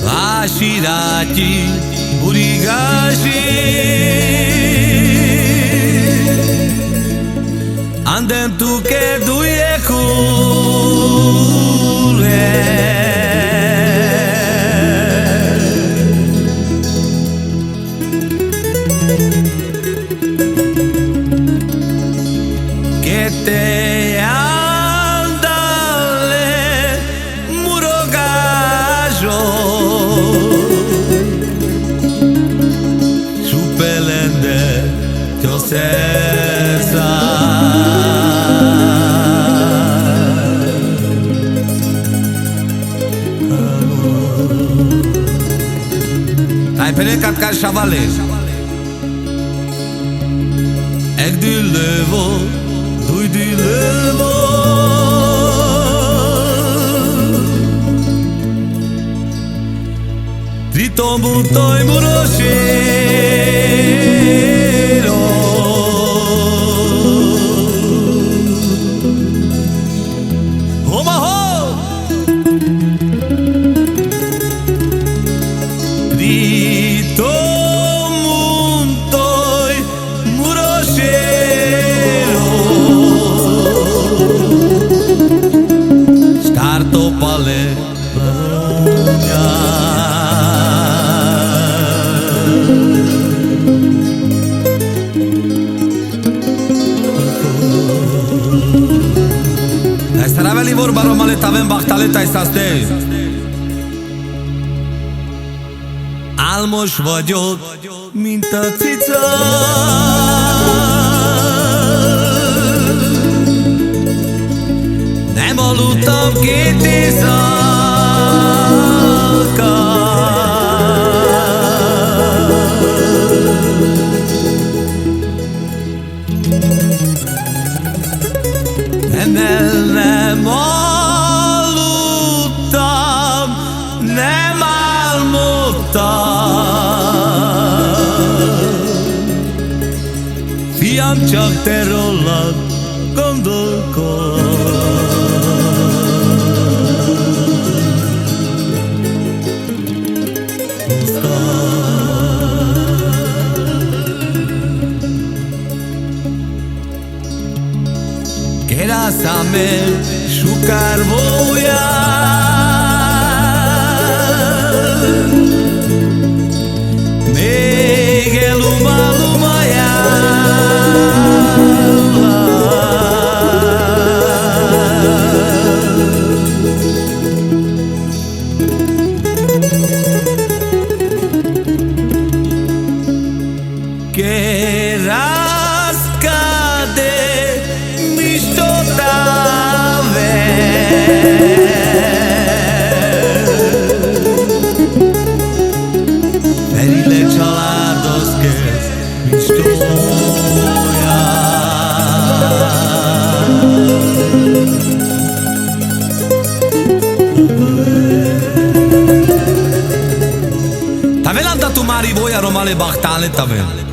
Lasciati burigashi Andem tu che duie cure Che te andale murogajo Supelende Josesa Ai pene capcar chavale Ek di levo Dui di levo Trito mutoi muroshiro Omaho Trito mutoi muroshiro Starto pale Raveli vorba romale tavem bachtaleta iszasztély Álmos vagyok, mint a cica Nem aludtam 2 éjszaka Nem aludtam, nem álmodtam Fiam, csak te rólad gondolkodj Keraszame sukárvója Még Keraszkade Mistotave Ferile családoszke Mistója Tavelanta tu mari voia romale bachtale tavel